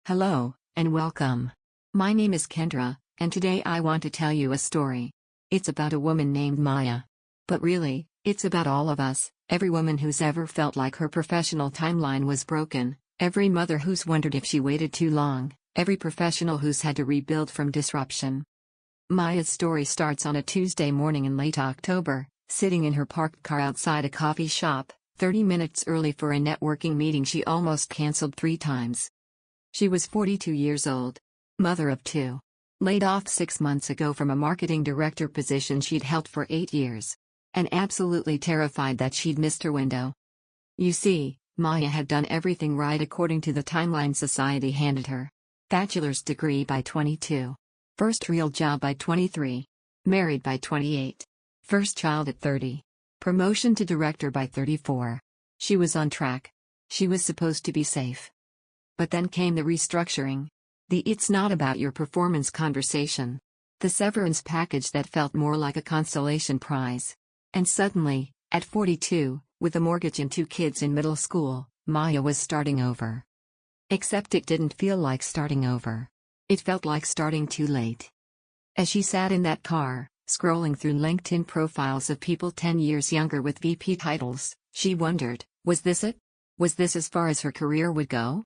Hello, and welcome. My name is Kendra, and today I want to tell you a story. It's about a woman named Maya. But really, it's about all of us, every woman who's ever felt like her professional timeline was broken, every mother who's wondered if she waited too long, every professional who's had to rebuild from disruption. Maya's story starts on a Tuesday morning in late October, sitting in her parked car outside a coffee shop, 30 minutes early for a networking meeting she almost canceled 3 times. She was 42 years old, mother of 2. Laid off 6 months ago from a marketing director position she'd held for 8 years. And absolutely terrified that she'd missed her window. You see, Maya had done everything right according to the timeline society handed her. Bachelor's degree by 22. First real job by 23. Married by 28. First child at 30. Promotion to director by 34. She was on track. She was supposed to be safe. But then came the restructuring. The "it's not about your performance" conversation. The severance package that felt more like a consolation prize. And suddenly, at 42, with a mortgage and 2 kids in middle school, Maya was starting over. Except it didn't feel like starting over. It felt like starting too late. As she sat in that car, scrolling through LinkedIn profiles of people 10 years younger with VP titles, she wondered, was this it? Was this as far as her career would go?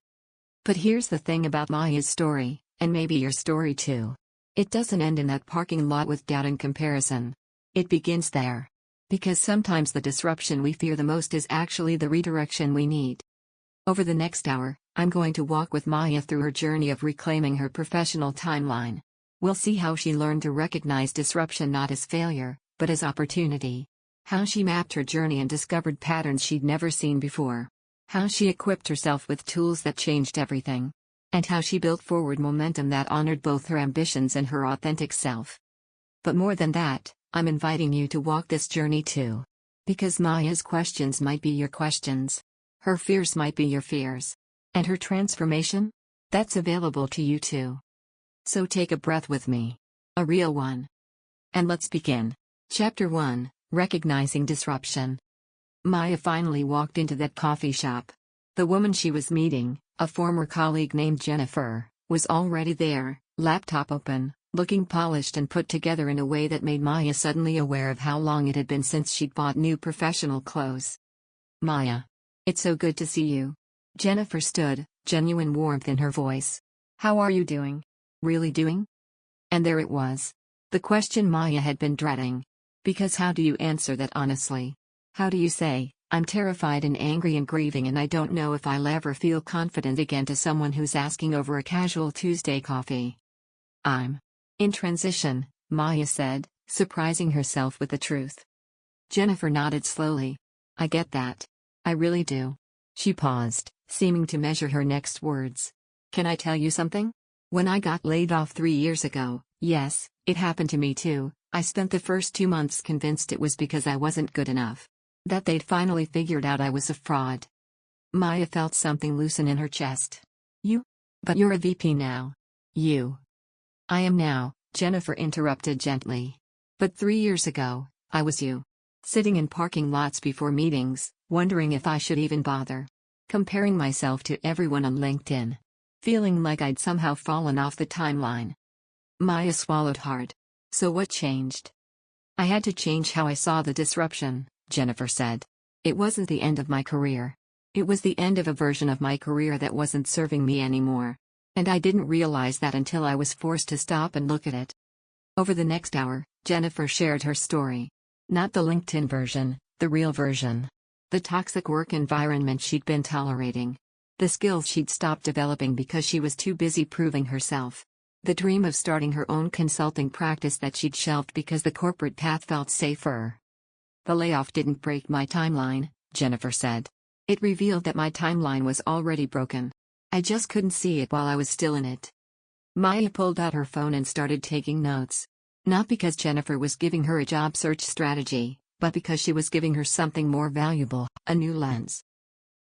But here's the thing about Maya's story, and maybe your story too. It doesn't end in that parking lot with doubt and comparison. It begins there. Because sometimes the disruption we fear the most is actually the redirection we need. Over the next hour, I'm going to walk with Maya through her journey of reclaiming her professional timeline. We'll see how she learned to recognize disruption not as failure, but as opportunity. How she mapped her journey and discovered patterns she'd never seen before. How she equipped herself with tools that changed everything. And how she built forward momentum that honored both her ambitions and her authentic self. But more than that, I'm inviting you to walk this journey too. Because Maya's questions might be your questions. Her fears might be your fears. And her transformation? That's available to you too. So take a breath with me. A real one. And let's begin. Chapter 1, Recognizing Disruption. Maya finally walked into that coffee shop. The woman she was meeting, a former colleague named Jennifer, was already there, laptop open, looking polished and put together in a way that made Maya suddenly aware of how long it had been since she'd bought new professional clothes. Maya. It's so good to see you. Jennifer stood, genuine warmth in her voice. How are you doing? Really doing? And there it was. The question Maya had been dreading. Because how do you answer that honestly? How do you say, I'm terrified and angry and grieving and I don't know if I'll ever feel confident again to someone who's asking over a casual Tuesday coffee? I'm in transition, Maya said, surprising herself with the truth. Jennifer nodded slowly. I get that. I really do. She paused, seeming to measure her next words. Can I tell you something? When I got laid off 3 years ago, yes, it happened to me too, I spent the first 2 months convinced it was because I wasn't good enough. That they'd finally figured out I was a fraud. Maya felt something loosen in her chest. You? But you're a VP now. You. I am now, Jennifer interrupted gently. But 3 years ago, I was you. Sitting in parking lots before meetings, wondering if I should even bother. Comparing myself to everyone on LinkedIn. Feeling like I'd somehow fallen off the timeline. Maya swallowed hard. So what changed? I had to change how I saw the disruption, Jennifer said. It wasn't the end of my career. It was the end of a version of my career that wasn't serving me anymore. And I didn't realize that until I was forced to stop and look at it. Over the next hour, Jennifer shared her story. Not the LinkedIn version, the real version. The toxic work environment she'd been tolerating. The skills she'd stopped developing because she was too busy proving herself. The dream of starting her own consulting practice that she'd shelved because the corporate path felt safer. The layoff didn't break my timeline, Jennifer said. It revealed that my timeline was already broken. I just couldn't see it while I was still in it. Maya pulled out her phone and started taking notes. Not because Jennifer was giving her a job search strategy, but because she was giving her something more valuable, a new lens.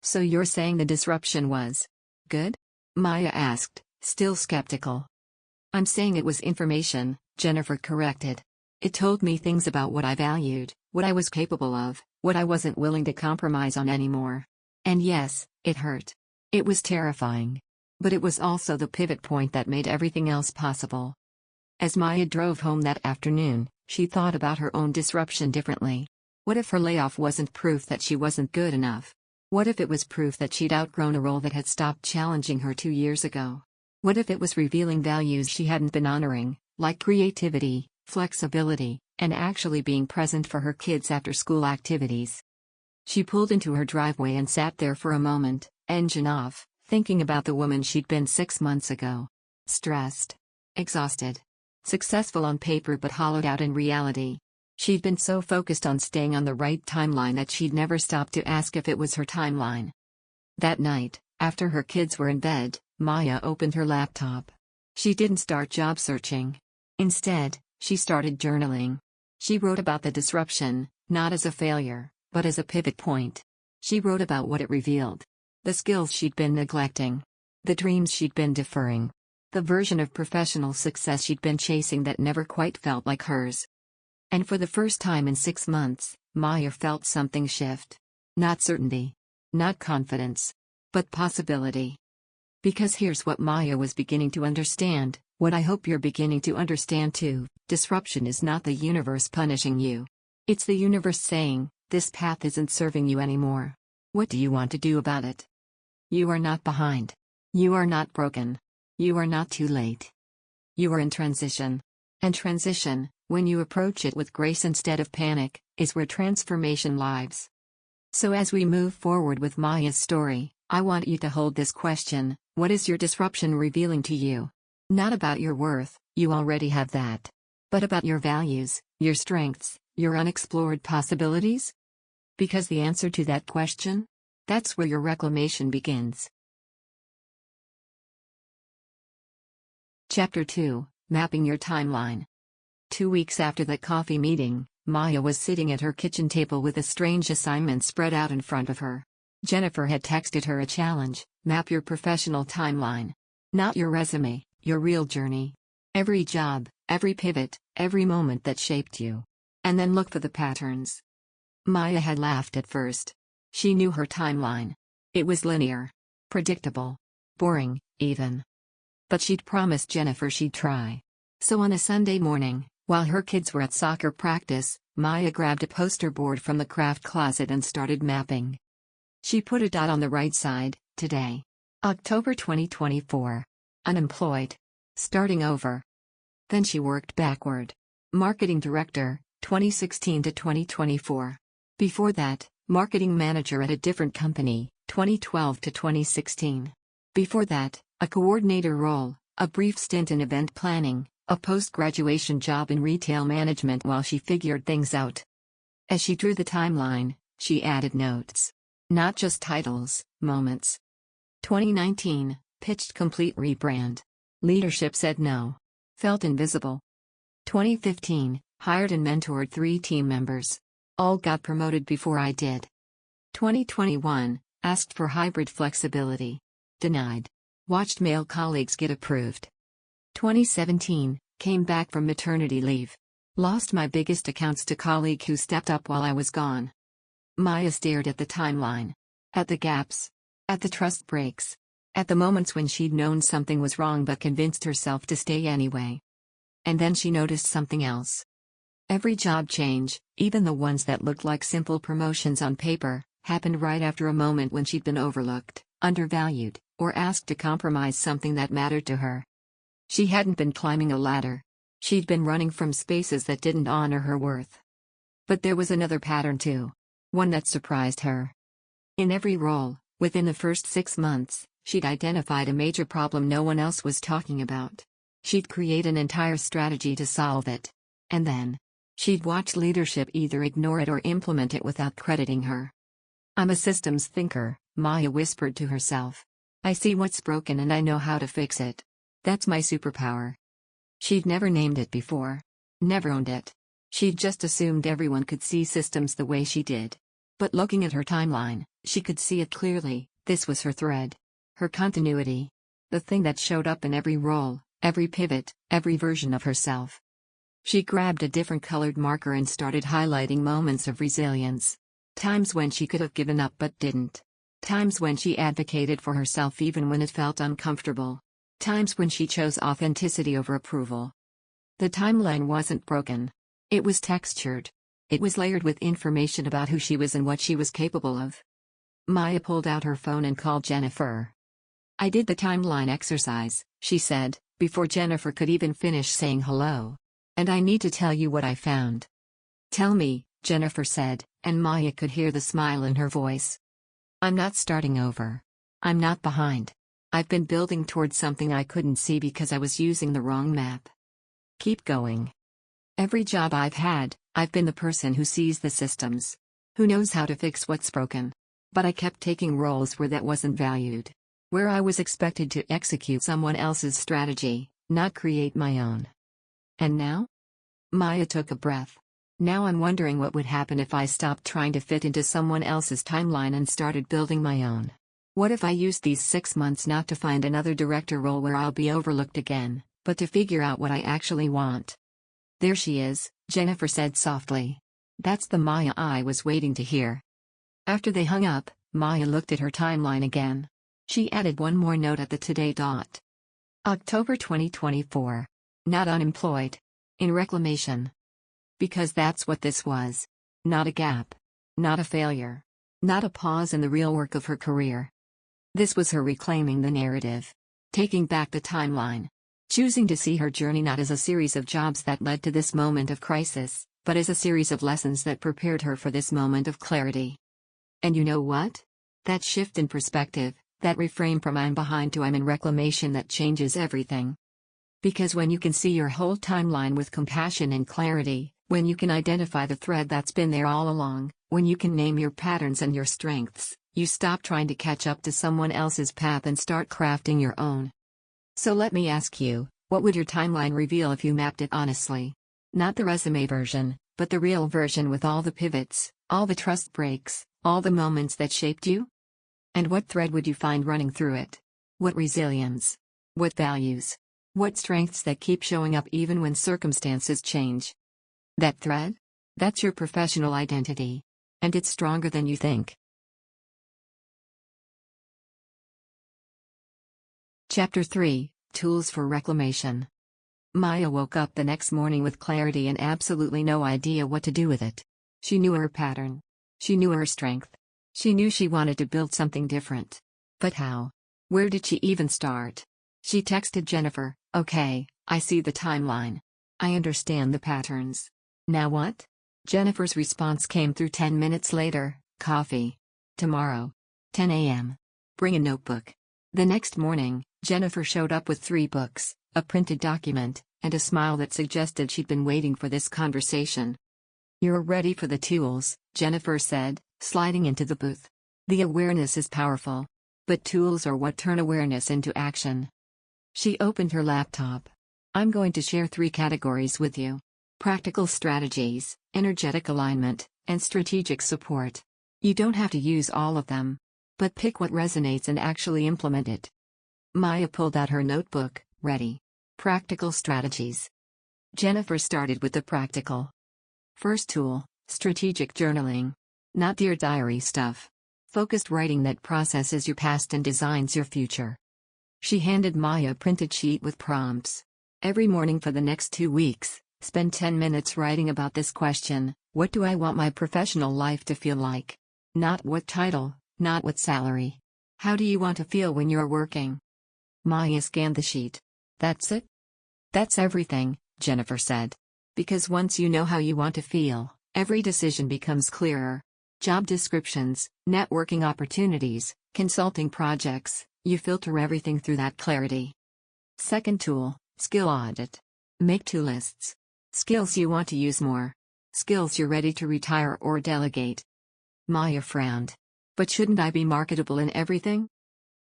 So you're saying the disruption was good? Maya asked, still skeptical. I'm saying it was information, Jennifer corrected. It told me things about what I valued, what I was capable of, what I wasn't willing to compromise on anymore. And yes, it hurt. It was terrifying. But it was also the pivot point that made everything else possible. As Maya drove home that afternoon, she thought about her own disruption differently. What if her layoff wasn't proof that she wasn't good enough? What if it was proof that she'd outgrown a role that had stopped challenging her 2 years ago? What if it was revealing values she hadn't been honoring, like creativity, flexibility, and actually being present for her kids' after-school activities? She pulled into her driveway and sat there for a moment, engine off, thinking about the woman she'd been 6 months ago. Stressed. Exhausted. Successful on paper but hollowed out in reality. She'd been so focused on staying on the right timeline that she'd never stopped to ask if it was her timeline. That night, after her kids were in bed, Maya opened her laptop. She didn't start job searching. Instead, she started journaling. She wrote about the disruption, not as a failure, but as a pivot point. She wrote about what it revealed. The skills she'd been neglecting. The dreams she'd been deferring. The version of professional success she'd been chasing that never quite felt like hers. And for the first time in 6 months, Maya felt something shift. Not certainty. Not confidence. But possibility. Because here's what Maya was beginning to understand, what I hope you're beginning to understand too: disruption is not the universe punishing you. It's the universe saying, this path isn't serving you anymore. What do you want to do about it? You are not behind. You are not broken. You are not too late. You are in transition. And transition, when you approach it with grace instead of panic, is where transformation lives. So as we move forward with Maya's story, I want you to hold this question: what is your disruption revealing to you? Not about your worth, you already have that. But about your values, your strengths, your unexplored possibilities? Because the answer to that question? That's where your reclamation begins. Chapter 2: Mapping Your Timeline. 2 weeks after that coffee meeting, Maya was sitting at her kitchen table with a strange assignment spread out in front of her. Jennifer had texted her a challenge: map your professional timeline. Not your resume, your real journey. Every job, every pivot, every moment that shaped you. And then look for the patterns. Maya had laughed at first. She knew her timeline. It was linear. Predictable. Boring, even. But she'd promised Jennifer she'd try. So on a Sunday morning, while her kids were at soccer practice, Maya grabbed a poster board from the craft closet and started mapping. She put a dot on the right side: today. October 2024. Unemployed. Starting over. Then she worked backward. Marketing Director, 2016 to 2024. Before that, Marketing Manager at a different company, 2012 to 2016. Before that, a coordinator role, a brief stint in event planning, a post-graduation job in retail management while she figured things out. As she drew the timeline, she added notes. Not just titles, moments. 2019, pitched complete rebrand. Leadership said no. Felt invisible. 2015, hired and mentored 3 team members. All got promoted before I did. 2021, asked for hybrid flexibility. Denied. Watched male colleagues get approved. 2017, came back from maternity leave. Lost my biggest accounts to colleague who stepped up while I was gone. Maya stared at the timeline. At the gaps. At the trust breaks. At the moments when she'd known something was wrong but convinced herself to stay anyway. And then she noticed something else. Every job change, even the ones that looked like simple promotions on paper, happened right after a moment when she'd been overlooked, undervalued, or asked to compromise something that mattered to her. She hadn't been climbing a ladder. She'd been running from spaces that didn't honor her worth. But there was another pattern too. One that surprised her. In every role, within the first 6 months, she'd identified a major problem no one else was talking about. She'd create an entire strategy to solve it. And then, she'd watch leadership either ignore it or implement it without crediting her. I'm a systems thinker, Maya whispered to herself. I see what's broken and I know how to fix it. That's my superpower. She'd never named it before. Never owned it. She'd just assumed everyone could see systems the way she did. But looking at her timeline, she could see it clearly. This was her thread. Her continuity. The thing that showed up in every role, every pivot, every version of herself. She grabbed a different colored marker and started highlighting moments of resilience. Times when she could have given up but didn't. Times when she advocated for herself even when it felt uncomfortable. Times when she chose authenticity over approval. The timeline wasn't broken. It was textured. It was layered with information about who she was and what she was capable of. Maya pulled out her phone and called Jennifer. "I did the timeline exercise," she said, before Jennifer could even finish saying hello. "And I need to tell you what I found." "Tell me," Jennifer said, and Maya could hear the smile in her voice. "I'm not starting over. I'm not behind. I've been building towards something I couldn't see because I was using the wrong map. Keep going. Every job I've had, I've been the person who sees the systems, who knows how to fix what's broken. But I kept taking roles where that wasn't valued. Where I was expected to execute someone else's strategy, not create my own. And now?" Maya took a breath. "Now I'm wondering what would happen if I stopped trying to fit into someone else's timeline and started building my own. What if I used these 6 months not to find another director role where I'll be overlooked again, but to figure out what I actually want?" "There she is," Jennifer said softly. "That's the Maya I was waiting to hear." After they hung up, Maya looked at her timeline again. She added one more note at the today dot. October 2024. Not unemployed. In reclamation. Because that's what this was. Not a gap. Not a failure. Not a pause in the real work of her career. This was her reclaiming the narrative. Taking back the timeline. Choosing to see her journey not as a series of jobs that led to this moment of crisis, but as a series of lessons that prepared her for this moment of clarity. And you know what? That shift in perspective, that reframe from "I'm behind" to "I'm in reclamation," that changes everything. Because when you can see your whole timeline with compassion and clarity, when you can identify the thread that's been there all along, when you can name your patterns and your strengths, you stop trying to catch up to someone else's path and start crafting your own. So let me ask you, what would your timeline reveal if you mapped it honestly? Not the resume version, but the real version with all the pivots, all the trust breaks, all the moments that shaped you? And what thread would you find running through it? What resilience? What values? What strengths that keep showing up even when circumstances change? That thread? That's your professional identity. And it's stronger than you think. Chapter 3, Tools for Reclamation. Maya woke up the next morning with clarity and absolutely no idea what to do with it. She knew her pattern. She knew her strength. She knew she wanted to build something different. But how? Where did she even start? She texted Jennifer, "Okay, I see the timeline. I understand the patterns. Now what?" Jennifer's response came through 10 minutes later, "Coffee. Tomorrow. 10 a.m. Bring a notebook." The next morning, Jennifer showed up with 3 books, a printed document, and a smile that suggested she'd been waiting for this conversation. "You're ready for the tools," Jennifer said, sliding into the booth. "The awareness is powerful. But tools are what turn awareness into action." She opened her laptop. "I'm going to share 3 categories with you. Practical strategies, energetic alignment, and strategic support. You don't have to use all of them. But pick what resonates and actually implement it." Maya pulled out her notebook, ready. Practical strategies. Jennifer started with the practical. First tool, strategic journaling. Not Dear Diary stuff. Focused writing that processes your past and designs your future. She handed Maya a printed sheet with prompts. Every morning for the next 2 weeks, spend 10 minutes writing about this question: what do I want my professional life to feel like? Not what title, not what salary. How do you want to feel when you're working? Maya scanned the sheet. "That's it?" "That's everything," Jennifer said. "Because once you know how you want to feel, every decision becomes clearer. Job descriptions, networking opportunities, consulting projects, you filter everything through that clarity." Second tool, skill audit. Make 2 lists. Skills you want to use more. Skills you're ready to retire or delegate. Maya frowned. "But shouldn't I be marketable in everything?"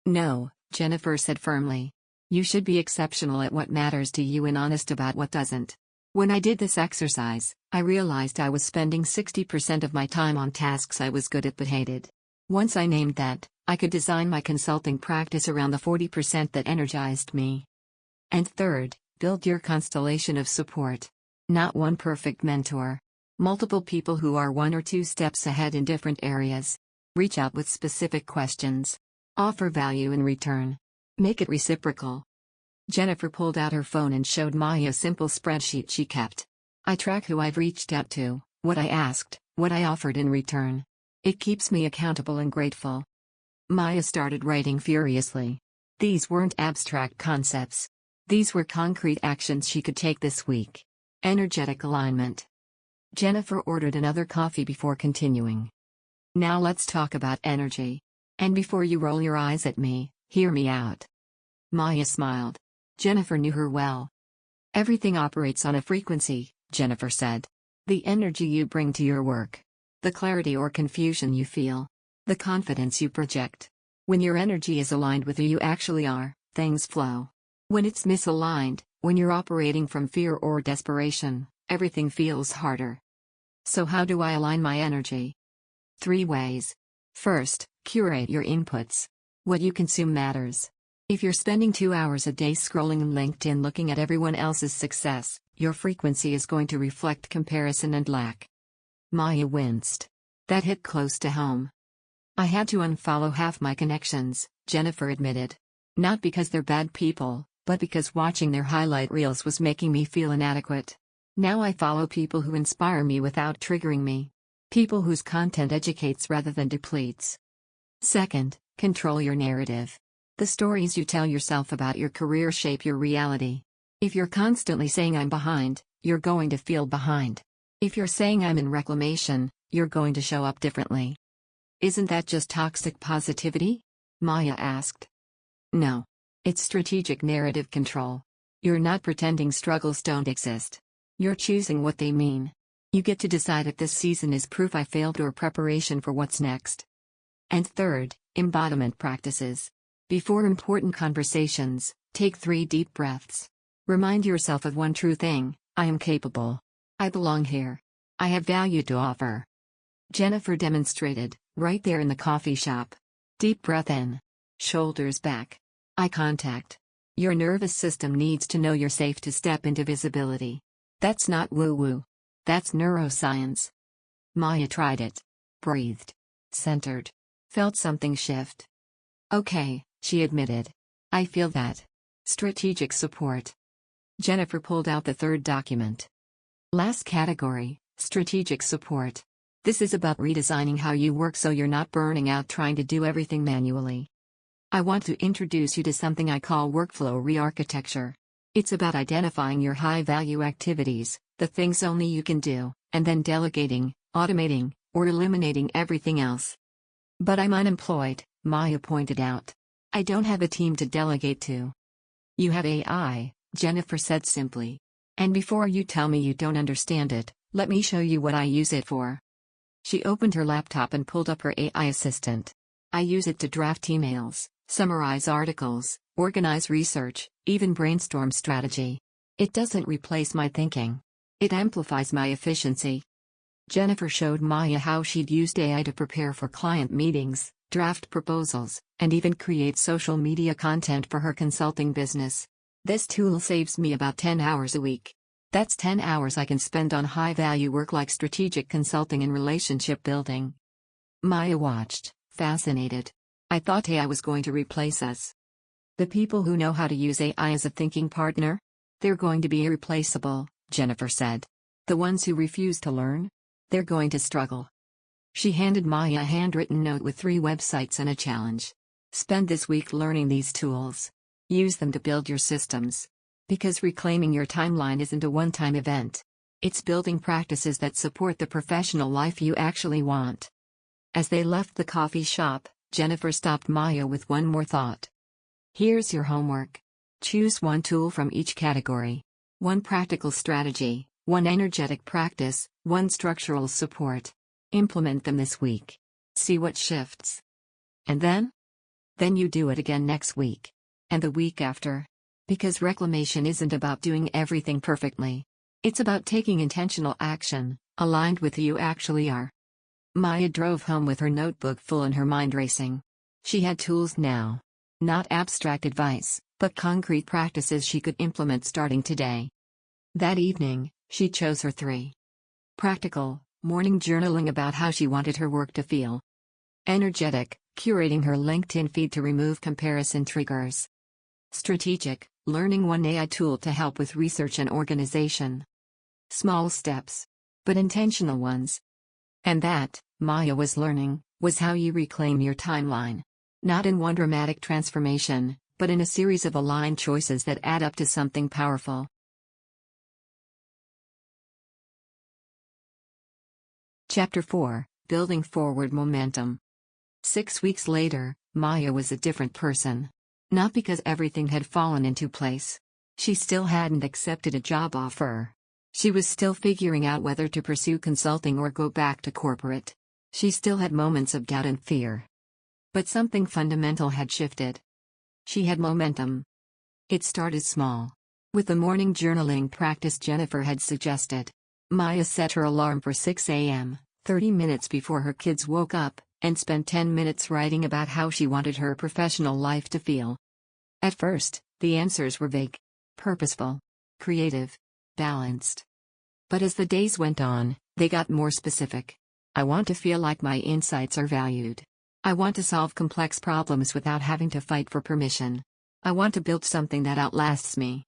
"No," Jennifer said firmly. "You should be exceptional at what matters to you and honest about what doesn't." When I did this exercise, I realized I was spending 60% of my time on tasks I was good at but hated. Once I named that, I could design my consulting practice around the 40% that energized me. And third, build your constellation of support. Not one perfect mentor. Multiple people who are 1 or 2 steps ahead in different areas. Reach out with specific questions. Offer value in return. Make it reciprocal. Jennifer pulled out her phone and showed Maya a simple spreadsheet she kept. I track who I've reached out to, what I asked, what I offered in return. It keeps me accountable and grateful. Maya started writing furiously. These weren't abstract concepts. These were concrete actions she could take this week. Energetic alignment. Jennifer ordered another coffee before continuing. Now let's talk about energy. And before you roll your eyes at me, hear me out. Maya smiled. Jennifer knew her well. Everything operates on a frequency, Jennifer said. The energy you bring to your work. The clarity or confusion you feel. The confidence you project. When your energy is aligned with who you actually are, things flow. When it's misaligned, when you're operating from fear or desperation, everything feels harder. So how do I align my energy? 3 ways. First, curate your inputs. What you consume matters. If you're spending 2 hours a day scrolling on LinkedIn looking at everyone else's success, your frequency is going to reflect comparison and lack. Maya winced. That hit close to home. I had to unfollow half my connections, Jennifer admitted. Not because they're bad people, but because watching their highlight reels was making me feel inadequate. Now I follow people who inspire me without triggering me. People whose content educates rather than depletes. Second, control your narrative. The stories you tell yourself about your career shape your reality. If you're constantly saying I'm behind, you're going to feel behind. If you're saying I'm in reclamation, you're going to show up differently. Isn't that just toxic positivity? Maya asked. No. It's strategic narrative control. You're not pretending struggles don't exist. You're choosing what they mean. You get to decide if this season is proof I failed or preparation for what's next. And third, embodiment practices. Before important conversations, take 3 deep breaths. Remind yourself of one true thing: I am capable. I belong here. I have value to offer. Jennifer demonstrated, right there in the coffee shop. Deep breath in. Shoulders back. Eye contact. Your nervous system needs to know you're safe to step into visibility. That's not woo-woo. That's neuroscience. Maya tried it. Breathed. Centered. Felt something shift. Okay, she admitted. I feel that. Strategic support. Jennifer pulled out the 3rd document. Last category, strategic support. This is about redesigning how you work so you're not burning out trying to do everything manually. I want to introduce you to something I call workflow re-architecture. It's about identifying your high-value activities, the things only you can do, and then delegating, automating, or eliminating everything else. But I'm unemployed, Maya pointed out. I don't have a team to delegate to. You have AI, Jennifer said simply. And before you tell me you don't understand it, let me show you what I use it for. She opened her laptop and pulled up her AI assistant. I use it to draft emails, summarize articles, organize research, even brainstorm strategy. It doesn't replace my thinking. It amplifies my efficiency. Jennifer showed Maya how she'd used AI to prepare for client meetings, draft proposals, and even create social media content for her consulting business. This tool saves me about 10 hours a week. That's 10 hours I can spend on high-value work like strategic consulting and relationship building. Maya watched, fascinated. I thought AI was going to replace us. The people who know how to use AI as a thinking partner? They're going to be irreplaceable, Jennifer said. The ones who refuse to learn? They're going to struggle. She handed Maya a handwritten note with 3 websites and a challenge. Spend this week learning these tools. Use them to build your systems. Because reclaiming your timeline isn't a one-time event. It's building practices that support the professional life you actually want. As they left the coffee shop, Jennifer stopped Maya with one more thought. Here's your homework. Choose one tool from each category. One practical strategy, one energetic practice, one structural support. Implement them this week. See what shifts. And then? Then you do it again next week. And the week after. Because reclamation isn't about doing everything perfectly. It's about taking intentional action, aligned with who you actually are. Maya drove home with her notebook full and her mind racing. She had tools now. Not abstract advice, but concrete practices she could implement starting today. That evening, she chose her 3. Practical, morning journaling about how she wanted her work to feel. Energetic, curating her LinkedIn feed to remove comparison triggers. Strategic, learning one AI tool to help with research and organization. Small steps, but intentional ones. And that, Maya was learning, was how you reclaim your timeline. Not in one dramatic transformation, but in a series of aligned choices that add up to something powerful. Chapter 4, Building Forward Momentum. 6 weeks later, Maya was a different person. Not because everything had fallen into place. She still hadn't accepted a job offer. She was still figuring out whether to pursue consulting or go back to corporate. She still had moments of doubt and fear. But something fundamental had shifted. She had momentum. It started small. With the morning journaling practice Jennifer had suggested. Maya set her alarm for 6 a.m., 30 minutes before her kids woke up, and spent 10 minutes writing about how she wanted her professional life to feel. At first, the answers were vague, purposeful, creative, balanced. But as the days went on, they got more specific. I want to feel like my insights are valued. I want to solve complex problems without having to fight for permission. I want to build something that outlasts me.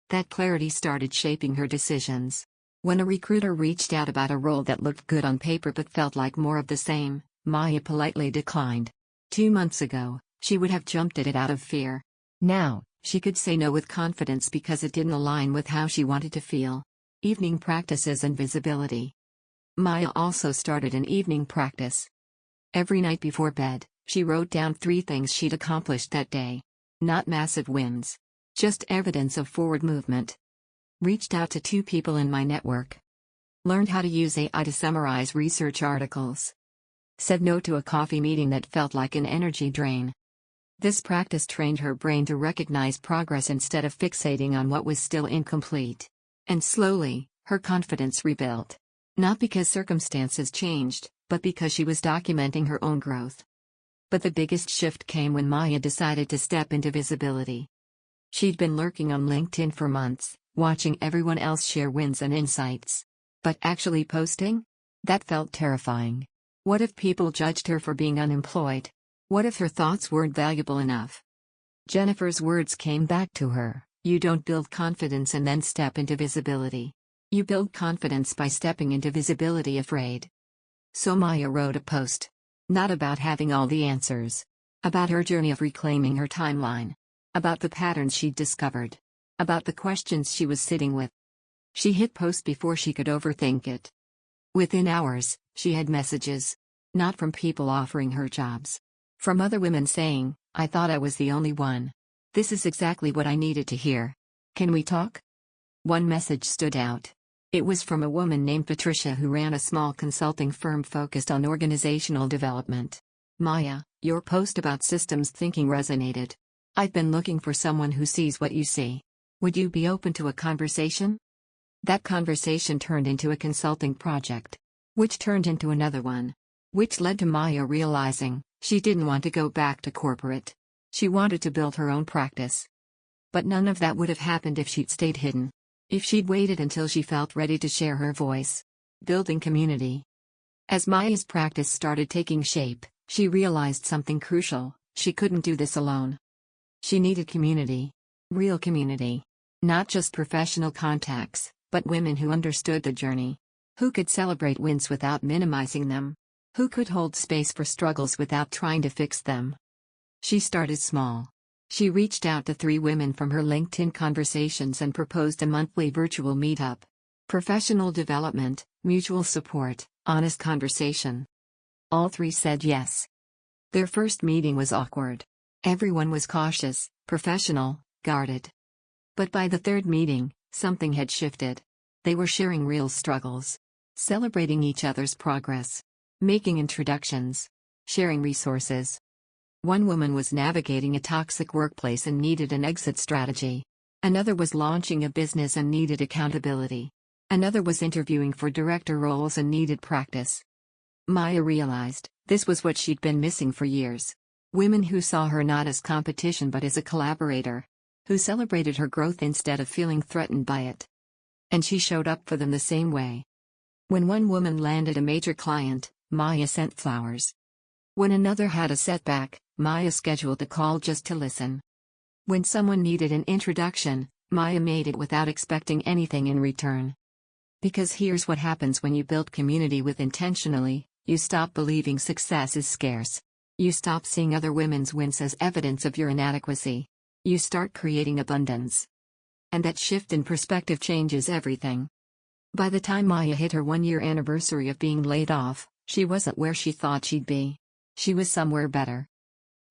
That clarity started shaping her decisions. When a recruiter reached out about a role that looked good on paper but felt like more of the same, Maya politely declined. 2 months ago, she would have jumped at it out of fear. Now, she could say no with confidence because it didn't align with how she wanted to feel. Evening practices and visibility. Maya also started an evening practice. Every night before bed, she wrote down 3 things she'd accomplished that day. Not massive wins. Just evidence of forward movement. Reached out to 2 people in my network. Learned how to use AI to summarize research articles. Said no to a coffee meeting that felt like an energy drain. This practice trained her brain to recognize progress instead of fixating on what was still incomplete. And slowly, her confidence rebuilt. Not because circumstances changed, but because she was documenting her own growth. But the biggest shift came when Maya decided to step into visibility. She'd been lurking on LinkedIn for months, watching everyone else share wins and insights. But actually posting? That felt terrifying. What if people judged her for being unemployed? What if her thoughts weren't valuable enough? Jennifer's words came back to her. You don't build confidence and then step into visibility. You build confidence by stepping into visibility afraid. So Maya wrote a post. Not about having all the answers. About her journey of reclaiming her timeline. About the patterns she'd discovered. About the questions she was sitting with. She hit post before she could overthink it. Within hours, she had messages. Not from people offering her jobs. From other women saying, I thought I was the only one. This is exactly what I needed to hear. Can we talk? One message stood out. It was from a woman named Patricia who ran a small consulting firm focused on organizational development. Maya, your post about systems thinking resonated. I've been looking for someone who sees what you see. Would you be open to a conversation? That conversation turned into a consulting project. Which turned into another one. Which led to Maya realizing she didn't want to go back to corporate. She wanted to build her own practice. But none of that would have happened if she'd stayed hidden. If she'd waited until she felt ready to share her voice. Building community. As Maya's practice started taking shape, she realized something crucial. She couldn't do this alone. She needed community. Real community. Not just professional contacts, but women who understood the journey. Who could celebrate wins without minimizing them. Who could hold space for struggles without trying to fix them. She started small. She reached out to 3 women from her LinkedIn conversations and proposed a monthly virtual meetup. Professional development, mutual support, honest conversation. All 3 said yes. Their first meeting was awkward. Everyone was cautious, professional, guarded. But by the 3rd meeting, something had shifted. They were sharing real struggles. Celebrating each other's progress. Making introductions. Sharing resources. One woman was navigating a toxic workplace and needed an exit strategy. Another was launching a business and needed accountability. Another was interviewing for director roles and needed practice. Maya realized this was what she'd been missing for years. Women who saw her not as competition but as a collaborator. Who celebrated her growth instead of feeling threatened by it. And she showed up for them the same way. When one woman landed a major client, Maya sent flowers. When another had a setback, Maya scheduled a call just to listen. When someone needed an introduction, Maya made it without expecting anything in return. Because here's what happens when you build community with intentionally: you stop believing success is scarce. You stop seeing other women's wins as evidence of your inadequacy. You start creating abundance. And that shift in perspective changes everything. By the time Maya hit her 1-year anniversary of being laid off, she wasn't where she thought she'd be. She was somewhere better.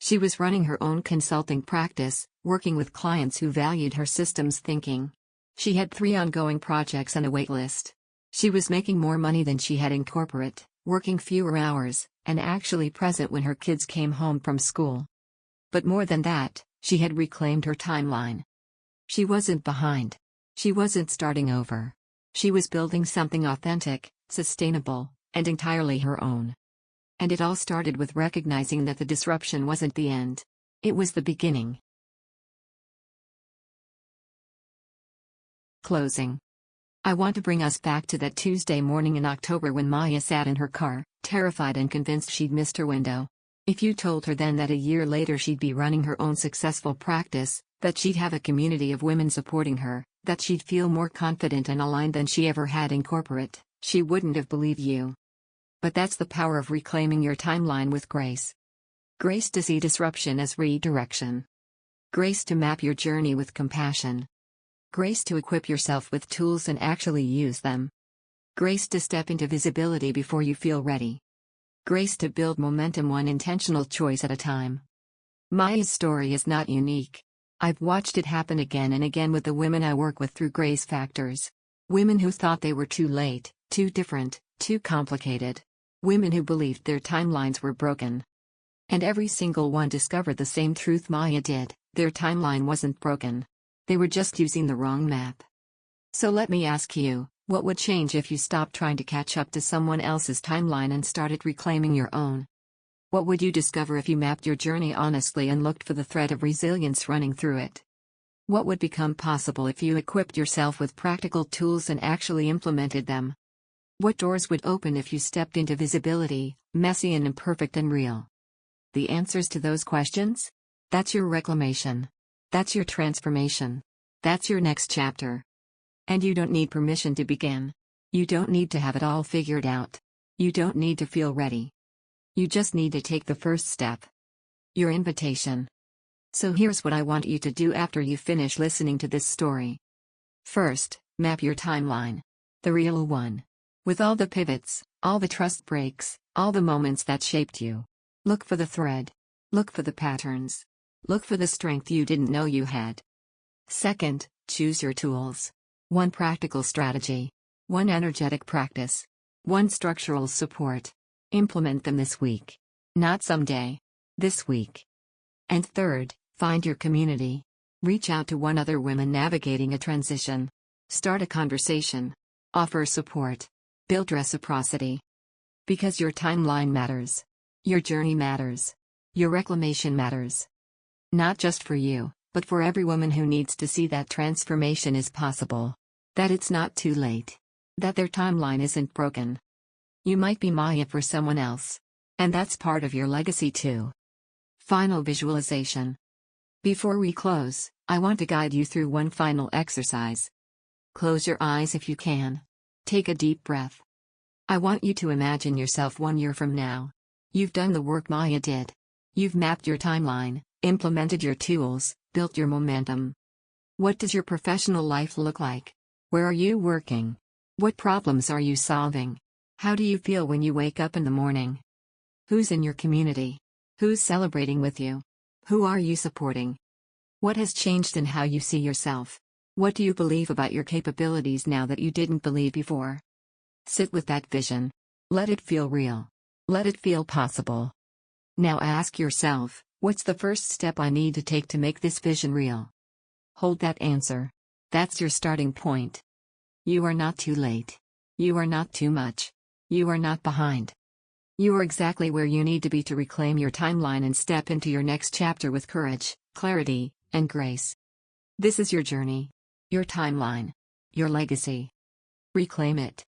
She was running her own consulting practice, working with clients who valued her systems thinking. She had 3 ongoing projects and a wait list. She was making more money than she had in corporate, working fewer hours, and actually present when her kids came home from school. But more than that, she had reclaimed her timeline. She wasn't behind. She wasn't starting over. She was building something authentic, sustainable, and entirely her own. And it all started with recognizing that the disruption wasn't the end. It was the beginning. Closing. I want to bring us back to that Tuesday morning in October when Maya sat in her car, terrified and convinced she'd missed her window. If you told her then that a year later she'd be running her own successful practice, that she'd have a community of women supporting her, that she'd feel more confident and aligned than she ever had in corporate, she wouldn't have believed you. But that's the power of reclaiming your timeline with grace. Grace to see disruption as redirection. Grace to map your journey with compassion. Grace to equip yourself with tools and actually use them. Grace to step into visibility before you feel ready. Grace to build momentum one intentional choice at a time. Maya's story is not unique. I've watched it happen again and again with the women I work with through Grace Factors. Women who thought they were too late, too different, too complicated. Women who believed their timelines were broken. And every single one discovered the same truth Maya did: their timeline wasn't broken. They were just using the wrong map. So let me ask you, what would change if you stopped trying to catch up to someone else's timeline and started reclaiming your own? What would you discover if you mapped your journey honestly and looked for the thread of resilience running through it? What would become possible if you equipped yourself with practical tools and actually implemented them? What doors would open if you stepped into visibility, messy and imperfect and real? The answers to those questions? That's your reclamation. That's your transformation. That's your next chapter. And you don't need permission to begin. You don't need to have it all figured out. You don't need to feel ready. You just need to take the first step. Your invitation. So here's what I want you to do after you finish listening to this story. First, map your timeline. The real one. With all the pivots, all the trust breaks, all the moments that shaped you. Look for the thread. Look for the patterns. Look for the strength you didn't know you had. Second, choose your tools. One practical strategy. One energetic practice. One structural support. Implement them this week. Not someday. This week. And third, find your community. Reach out to one other woman navigating a transition. Start a conversation. Offer support. Build reciprocity. Because your timeline matters. Your journey matters. Your reclamation matters. Not just for you, but for every woman who needs to see that transformation is possible. That it's not too late. That their timeline isn't broken. You might be Maya for someone else. And that's part of your legacy too. Final visualization. Before we close, I want to guide you through one final exercise. Close your eyes if you can. Take a deep breath. I want you to imagine yourself 1 year from now. You've done the work Maya did. You've mapped your timeline, implemented your tools, built your momentum. What does your professional life look like? Where are you working? What problems are you solving? How do you feel when you wake up in the morning? Who's in your community? Who's celebrating with you? Who are you supporting? What has changed in how you see yourself? What do you believe about your capabilities now that you didn't believe before? Sit with that vision. Let it feel real. Let it feel possible. Now ask yourself, what's the first step I need to take to make this vision real? Hold that answer. That's your starting point. You are not too late. You are not too much. You are not behind. You are exactly where you need to be to reclaim your timeline and step into your next chapter with courage, clarity, and grace. This is your journey. Your timeline. Your legacy. Reclaim it.